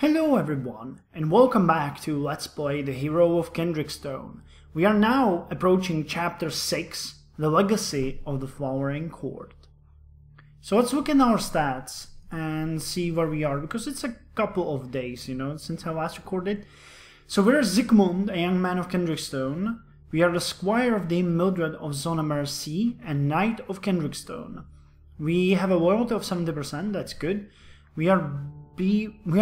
Hello everyone, and welcome back to Let's Play the Hero of Kendrickstone. We are now approaching Chapter 6, The Legacy of the Flowering Court. So let's look at our stats and see where we are, because it's a couple of days, since I last recorded. So we're Zygmunt, a young man of Kendrickstone. We are the Squire of Dame Mildred of Zona Merci and Knight of Kendrickstone. We have a loyalty of 70%, that's good. We are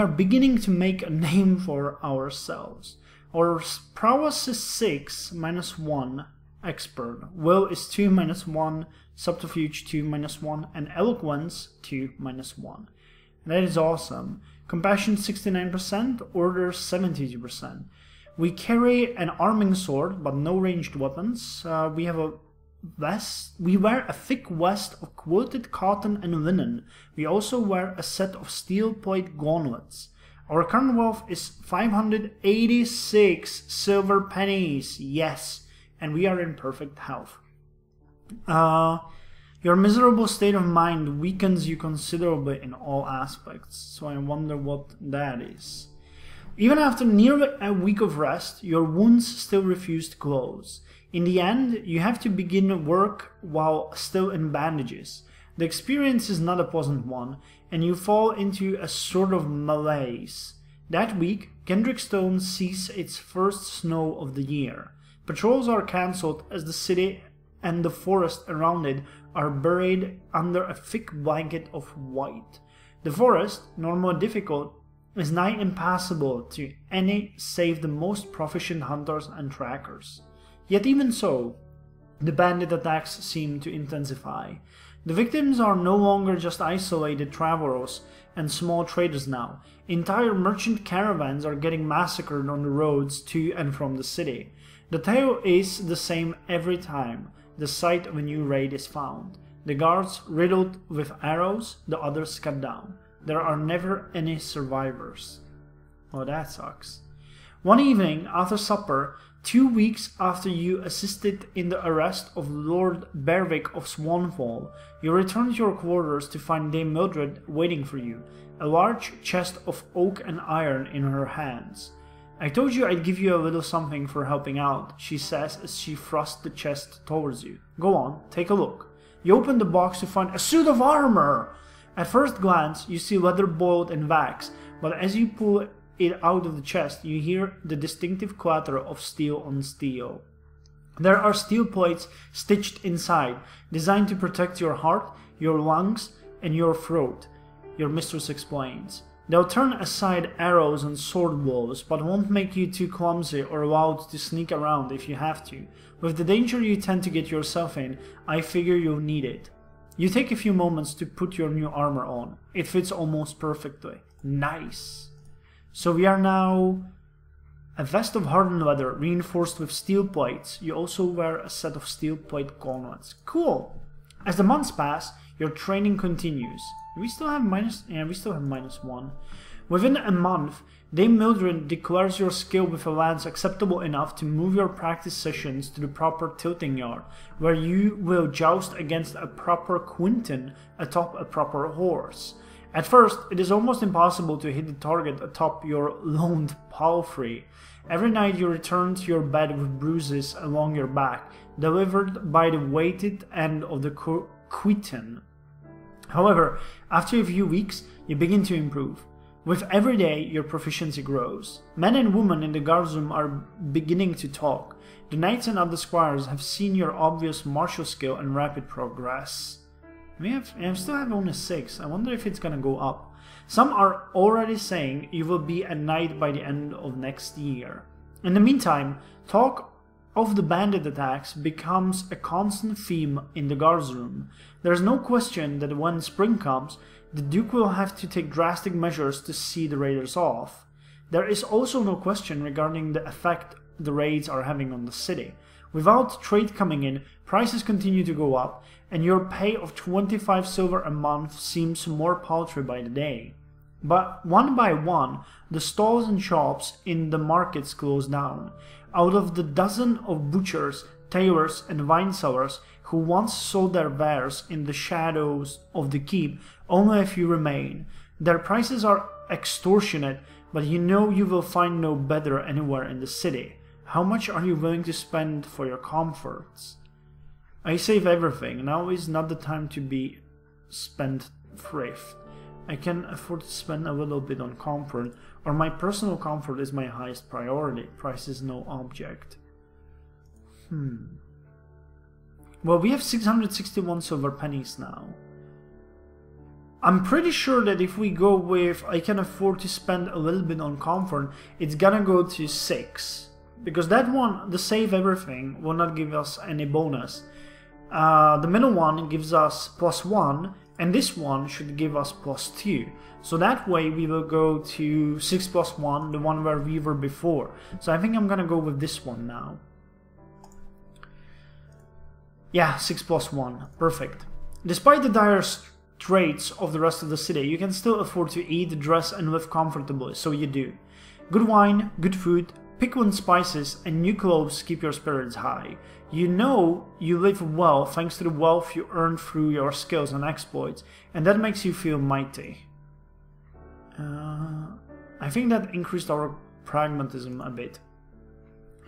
beginning to make a name for ourselves. Our prowess is 6, -1, expert. Will is 2, -1, subterfuge 2, -1, and eloquence 2, -1. That is awesome. Compassion 69%, order 72%. We carry an arming sword, but no ranged weapons. We have a vest. We wear a thick vest of quilted cotton and linen. We also wear a set of steel plate gauntlets. Our current wealth is 586 silver pennies. Yes, and we are in perfect health. Your miserable state of mind weakens you considerably in all aspects, so I wonder what that is. Even after nearly a week of rest, your wounds still refuse to close. In the end, you have to begin work while still in bandages. The experience is not a pleasant one, and you fall into a sort of malaise. That week, Kendrickstone sees its first snow of the year. Patrols are cancelled as the city and the forest around it are buried under a thick blanket of white. The forest, normally difficult, is nigh impassable to any save the most proficient hunters and trackers. Yet even so, the bandit attacks seem to intensify. The victims are no longer just isolated travelers and small traders now. Entire merchant caravans are getting massacred on the roads to and from the city. The tale is the same every time the site of a new raid is found. The guards riddled with arrows, the others cut down. There are never any survivors. Oh, that sucks. One evening after supper, 2 weeks after you assisted in the arrest of Lord Berwick of Swanfall, you return to your quarters to find Dame Mildred waiting for you, a large chest of oak and iron in her hands. "I told you I'd give you a little something for helping out," she says as she thrusts the chest towards you. "Go on, take a look." You open the box to find a suit of armor! At first glance, you see leather boiled in wax, but as you pull it out of the chest, you hear the distinctive clatter of steel on steel. There are steel plates stitched inside, designed to protect your heart, your lungs, and your throat, your mistress explains. They'll turn aside arrows and sword blows, but won't make you too clumsy or allowed to sneak around if you have to. With the danger you tend to get yourself in, I figure you'll need it. You take a few moments to put your new armor on. It fits almost perfectly. Nice. So we are now a vest of hardened leather reinforced with steel plates. You also wear a set of steel plate gauntlets. Cool. As the months pass, your training continues. We still have -1. Within a month, Dame Mildred declares your skill with a lance acceptable enough to move your practice sessions to the proper tilting yard, where you will joust against a proper quinton atop a proper horse. At first, it is almost impossible to hit the target atop your loaned palfrey. Every night you return to your bed with bruises along your back, delivered by the weighted end of the quinton. However, after a few weeks, you begin to improve. With every day, your proficiency grows. Men and women in the guards room are beginning to talk. The knights and other squires have seen your obvious martial skill and rapid progress. I still have only 6. I wonder if it's gonna go up. Some are already saying you will be a knight by the end of next year. In the meantime, talk of the bandit attacks becomes a constant theme in the guards room. There is no question that when spring comes, the Duke will have to take drastic measures to see the raiders off. There is also no question regarding the effect the raids are having on the city. Without trade coming in, prices continue to go up, and your pay of 25 silver a month seems more paltry by the day. But one by one, the stalls and shops in the markets close down. Out of the dozen of butchers, tailors, and wine sellers who once sold their wares in the shadows of the keep, only a few remain. Their prices are extortionate, but you know you will find no better anywhere in the city. How much are you willing to spend for your comforts? I save everything. Now is not the time to be spent thrift. I can afford to spend a little bit on comfort, or my personal comfort is my highest priority. Price is no object. Well, we have 661 silver pennies now. I'm pretty sure that if we go with I can afford to spend a little bit on comfort, it's gonna go to 6. Because that one, the save everything, will not give us any bonus. The middle one gives us +1, and this one should give us +2. So that way we will go to 6 + 1, the one where we were before. So I think I'm gonna go with this one now. Yeah, 6 + 1. Perfect. Despite the dire straits of the rest of the city, you can still afford to eat, dress, and live comfortably, so you do. Good wine, good food, pickling spices, and new clothes keep your spirits high. You know you live well thanks to the wealth you earn through your skills and exploits, and that makes you feel mighty. I think that increased our pragmatism a bit.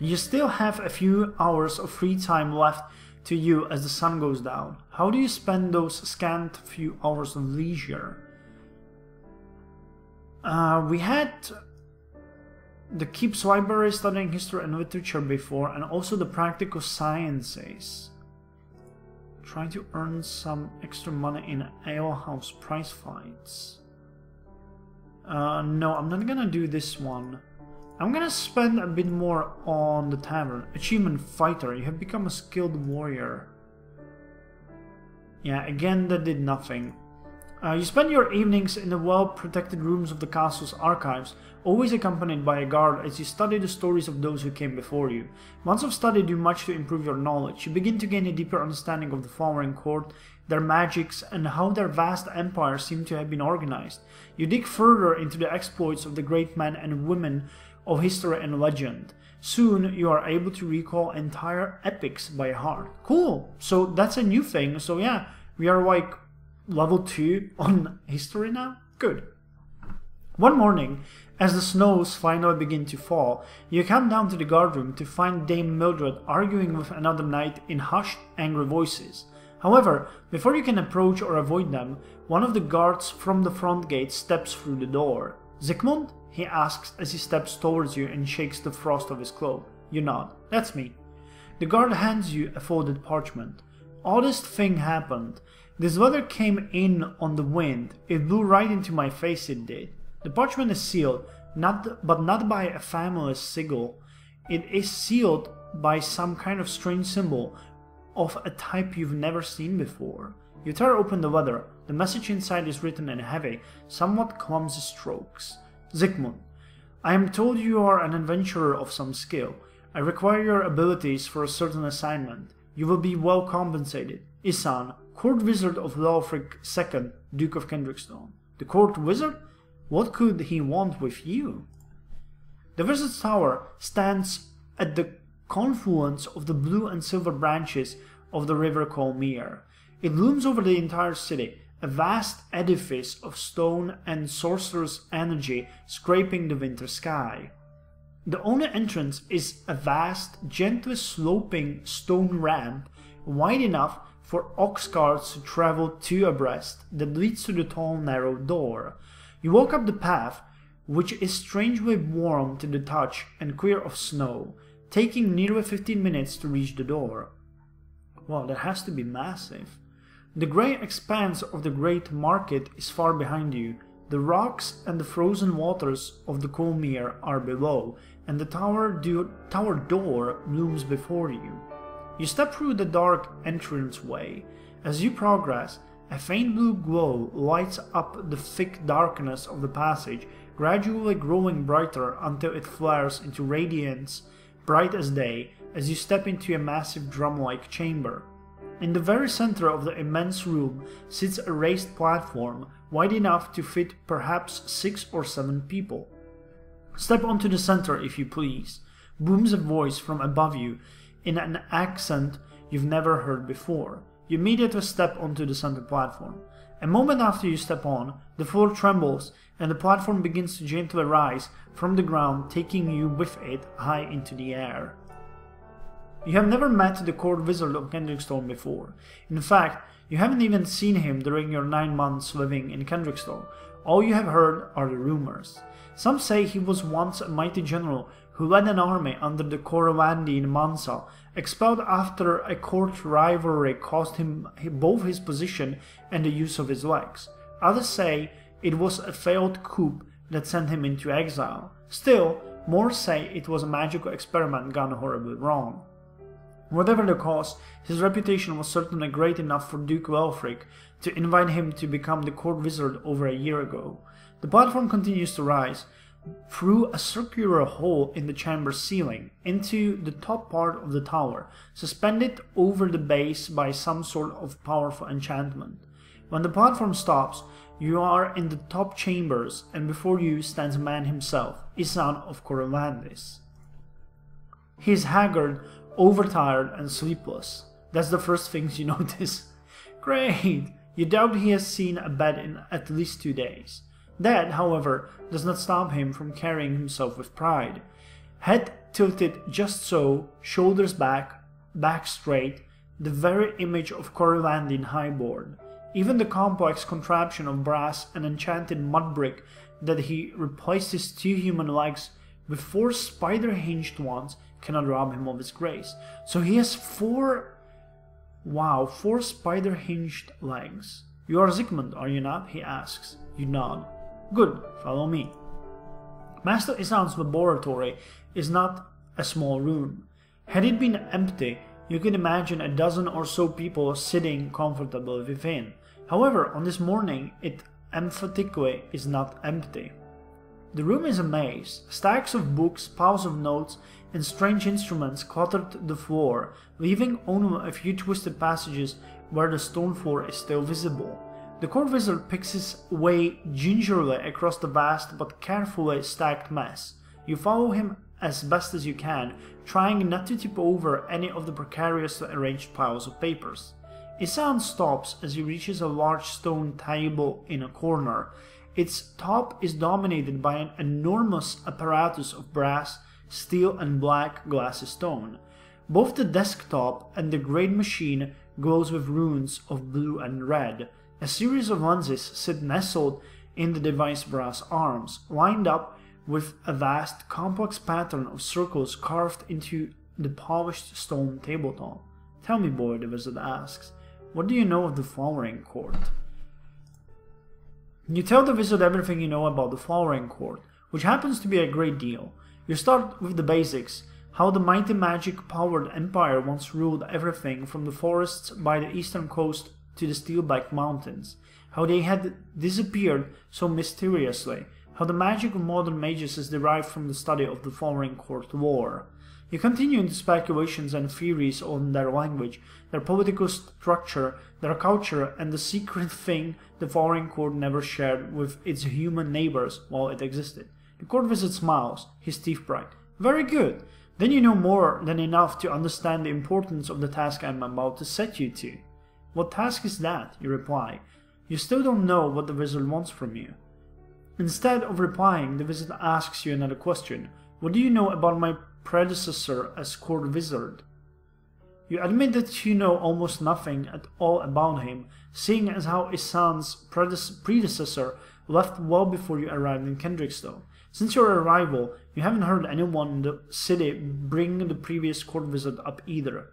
You still have a few hours of free time left to you as the sun goes down. How do you spend those scant few hours of leisure? We had the Keep's library studying history and literature before, and also the practical sciences. Trying to earn some extra money in alehouse prize fights. No, I'm not gonna do this one. I'm gonna spend a bit more on the tavern. Achievement fighter, you have become a skilled warrior. Yeah, again that did nothing. You spend your evenings in the well-protected rooms of the castle's archives, always accompanied by a guard as you study the stories of those who came before you. Months of study do much to improve your knowledge. You begin to gain a deeper understanding of the Flowering Court, their magics, and how their vast empire seemed to have been organized. You dig further into the exploits of the great men and women of history and legend. Soon you are able to recall entire epics by heart. Cool! So that's a new thing. So yeah, we are like level 2 on history now? Good. One morning, as the snows finally begin to fall, you come down to the guardroom to find Dame Mildred arguing with another knight in hushed, angry voices. However, before you can approach or avoid them, one of the guards from the front gate steps through the door. Zygmunt? He asks as he steps towards you and shakes the frost of his cloak. You nod. That's me. The guard hands you a folded parchment. Oddest thing happened. This letter came in on the wind. It blew right into my face, it did. The parchment is sealed, but not by a family sigil. It is sealed by some kind of strange symbol of a type you've never seen before. You tear open the letter. The message inside is written in heavy, somewhat clumsy strokes. Zygmunt, I am told you are an adventurer of some skill. I require your abilities for a certain assignment. You will be well compensated. Isan, Court Wizard of Leofric II, Duke of Kendrickstone. The Court Wizard? What could he want with you? The Wizard's Tower stands at the confluence of the blue and silver branches of the river called Mere. It looms over the entire city, a vast edifice of stone and sorcerer's energy scraping the winter sky. The only entrance is a vast, gently sloping stone ramp wide enough for ox carts to travel two abreast that leads to the tall, narrow door. You walk up the path, which is strangely warm to the touch and clear of snow, taking nearly 15 minutes to reach the door. Well, that has to be massive. The grey expanse of the great market is far behind you. The rocks and the frozen waters of the Colmere are below, and the tower door looms before you. You step through the dark entranceway. As you progress, a faint blue glow lights up the thick darkness of the passage, gradually growing brighter until it flares into radiance bright as day as you step into a massive drum-like chamber. In the very center of the immense room sits a raised platform wide enough to fit perhaps 6 or 7 people. Step onto the center if you please, booms a voice from above you in an accent you've never heard before. You immediately step onto the center platform. A moment after you step on, the floor trembles and the platform begins to gently rise from the ground, taking you with it high into the air. You have never met the court wizard of Kendrickstone before. In fact, you haven't even seen him during your 9 months living in Kendrickstone. All you have heard are the rumors. Some say he was once a mighty general who led an army under the Coromandi in Mansa, expelled after a court rivalry cost him both his position and the use of his legs. Others say it was a failed coup that sent him into exile. Still, more say it was a magical experiment gone horribly wrong. Whatever the cause, his reputation was certainly great enough for Duke Welfric to invite him to become the court wizard over a year ago. The platform continues to rise through a circular hole in the chamber's ceiling into the top part of the tower, suspended over the base by some sort of powerful enchantment. When the platform stops, you are in the top chambers, and before you stands a man himself, Isan of Coromandis. He is haggard, overtired and sleepless. That's the first things you notice. Great! You doubt he has seen a bed in at least 2 days. That, however, does not stop him from carrying himself with pride. Head tilted just so, shoulders back, back straight, the very image of Coromandin highborn. Even the complex contraption of brass and enchanted mud brick that he replaced his 2 human legs with 4 spider-hinged ones cannot rob him of his grace. So he has 4 spider-hinged legs. You are Zygmunt, are you not? He asks. You nod. Good, follow me. Master Isan's laboratory is not a small room. Had it been empty, you could imagine a dozen or so people sitting comfortably within. However, on this morning, it emphatically is not empty. The room is a maze. Stacks of books, piles of notes, and strange instruments cluttered the floor, leaving only a few twisted passages where the stone floor is still visible. The court wizard picks his way gingerly across the vast but carefully stacked mess. You follow him as best as you can, trying not to tip over any of the precariously arranged piles of papers. Isan stops as he reaches a large stone table in a corner. Its top is dominated by an enormous apparatus of brass, steel and black glassy stone. Both the desktop and the great machine glows with runes of blue and red. A series of lenses sit nestled in the device's brass arms, lined up with a vast, complex pattern of circles carved into the polished stone tabletop. Tell me, boy, the wizard asks, what do you know of the flowering court? You tell the wizard everything you know about the flowering court, which happens to be a great deal. You start with the basics, how the mighty magic-powered empire once ruled everything from the forests by the eastern coast to the Steelback Mountains, how they had disappeared so mysteriously, how the magic of modern mages is derived from the study of the flowering court lore. You continue into speculations and theories on their language, their political structure, their culture, and the secret thing the flowering court never shared with its human neighbors while it existed. The court wizard smiles, his teeth bright. Very good. Then you know more than enough to understand the importance of the task I am about to set you to. What task is that? You reply. You still don't know what the wizard wants from you. Instead of replying, the wizard asks you another question. What do you know about my predecessor as court wizard? You admit that you know almost nothing at all about him, seeing as how Isan's predecessor left well before you arrived in Kendrickstone. Since your arrival, you haven't heard anyone in the city bring the previous court wizard up either.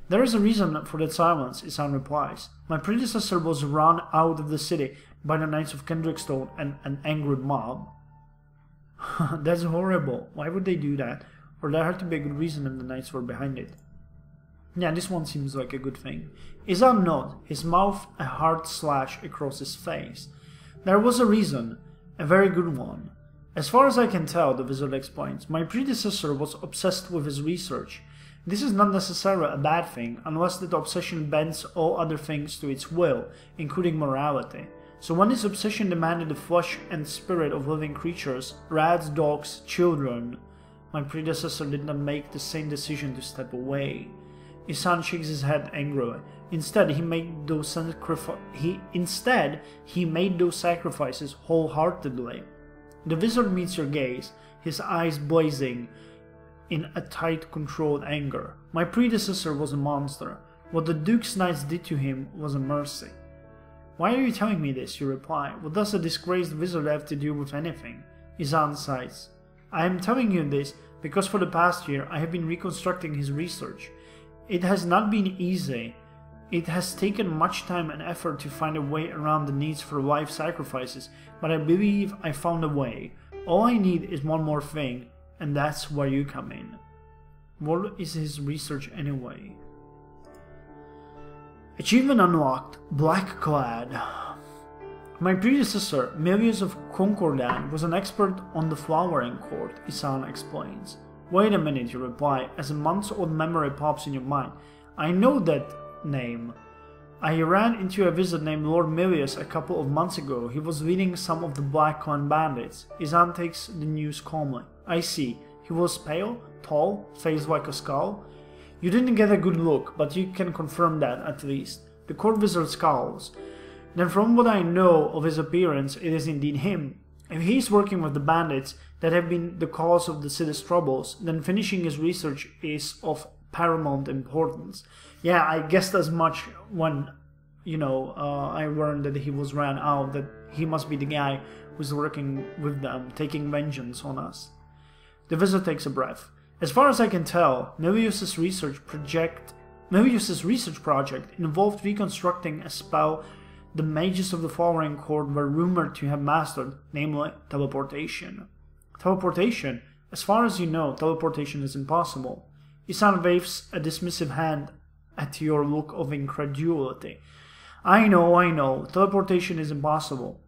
There is a reason for that silence, Isan replies. My predecessor was run out of the city by the Knights of Kendrickstone and an angry mob. That's horrible. Why would they do that? Or there had to be a good reason if the Knights were behind it. Yeah, this one seems like a good thing. Isan nods, his mouth a hard slash across his face. There was a reason, a very good one. As far as I can tell, the wizard explains, my predecessor was obsessed with his research. This is not necessarily a bad thing, unless that obsession bends all other things to its will, including morality. So when this obsession demanded the flesh and spirit of living creatures, rats, dogs, children, my predecessor did not make the same decision to step away. Isan shakes his head angrily. Instead, he made those sacrifices wholeheartedly. The wizard meets your gaze, his eyes blazing in a tight, controlled anger. My predecessor was a monster. What the Duke's knights did to him was a mercy. Why are you telling me this? You reply. What does a disgraced wizard have to do with anything? Izan sighs. I am telling you this because for the past year I have been reconstructing his research. It has not been easy. It has taken much time and effort to find a way around the needs for life sacrifices, but I believe I found a way. All I need is one more thing, and that's where you come in. What is his research anyway? Achievement unlocked, black clad. My predecessor, Milius of Concordat, was an expert on the flowering court, Isan explains. Wait a minute, you reply, as a months-old memory pops in your mind. I know that name. I ran into a wizard named Lord Milius a couple of months ago. He was leading some of the Black Clan bandits. Isan takes the news calmly. I see. He was pale, tall, face like a skull. You didn't get a good look, but you can confirm that at least. The court wizard scowls. Then from what I know of his appearance, it is indeed him. If he is working with the bandits that have been the cause of the city's troubles, then finishing his research is of paramount importance. Yeah, I guessed as much when, I learned that he was ran out, that he must be the guy who's working with them, taking vengeance on us. The wizard takes a breath. As far as I can tell, Milius's research project involved reconstructing a spell the mages of the Flowering Court were rumored to have mastered, namely teleportation. Teleportation? As far as you know, teleportation is impossible. Isan waves a dismissive hand at your look of incredulity. I know, teleportation is impossible.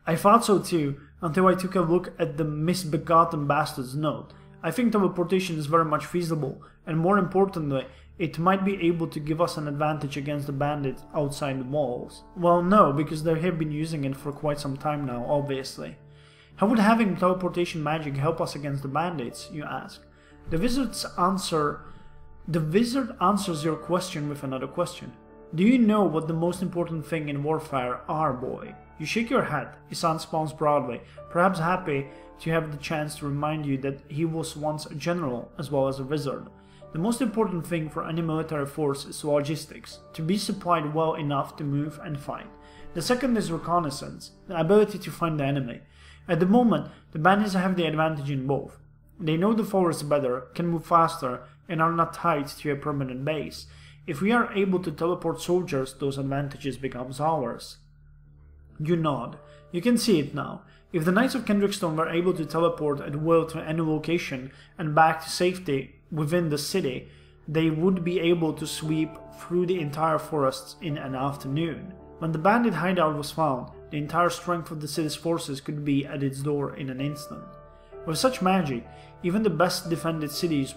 I thought so too, until I took a look at the misbegotten bastard's note. I think teleportation is very much feasible, and more importantly, it might be able to give us an advantage against the bandits outside the walls. Well, no, because they have been using it for quite some time now, obviously. How would having teleportation magic help us against the bandits, you ask? The wizard answers your question with another question. Do you know what the most important thing in warfare are, boy? You shake your head. Isan smiles broadly, perhaps happy to have the chance to remind you that he was once a general as well as a wizard. The most important thing for any military force is logistics, to be supplied well enough to move and fight. The second is reconnaissance, the ability to find the enemy. At the moment, the bandits have the advantage in both. They know the forest better, can move faster, and are not tied to a permanent base. If we are able to teleport soldiers, those advantages become ours. You nod. You can see it now. If the Knights of Kendrickstone were able to teleport at will to any location and back to safety within the city, they would be able to sweep through the entire forests in an afternoon. When the bandit hideout was found, the entire strength of the city's forces could be at its door in an instant. With such magic, even the best defended cities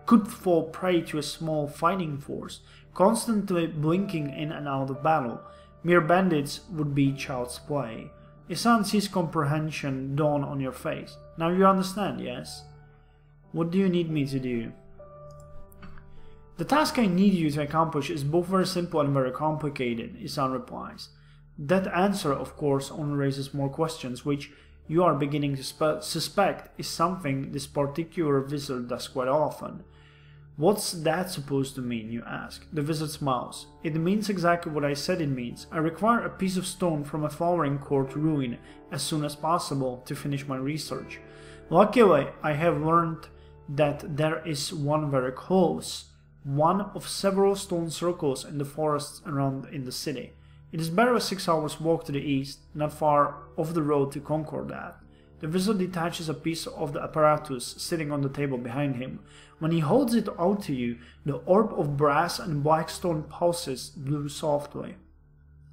could fall prey to a small fighting force, constantly blinking in and out of battle. Mere bandits would be child's play. Isan sees comprehension dawn on your face. Now you understand, yes? What do you need me to do? The task I need you to accomplish is both very simple and very complicated, Isan replies. That answer, of course, only raises more questions, which you are beginning to suspect is something this particular wizard does quite often. What's that supposed to mean, you ask? The wizard smiles. It means exactly what I said it means. I require a piece of stone from a flowering court ruin as soon as possible to finish my research. Luckily, I have learned that there is one very close, one of several stone circles in the forests around in the city. It is barely a 6 hours walk to the east, not far off the road to Concordat. The wizard detaches a piece of the apparatus sitting on the table behind him. When he holds it out to you, the orb of brass and black stone pulses blue softly.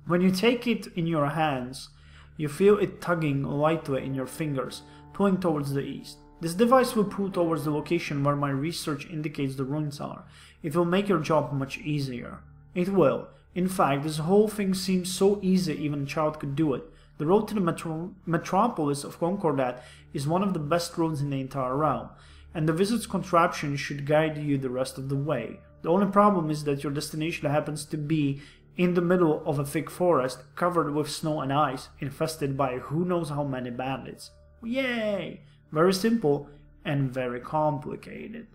When you take it in your hands, you feel it tugging lightly in your fingers, pulling towards the east. This device will pull towards the location where my research indicates the ruins are. It will make your job much easier. It will. In fact, this whole thing seems so easy even a child could do it. The road to the metropolis of Concordat is one of the best roads in the entire realm, and the wizard's contraption should guide you the rest of the way. The only problem is that your destination happens to be in the middle of a thick forest covered with snow and ice, infested by who knows how many bandits. Yay! Very simple and very complicated.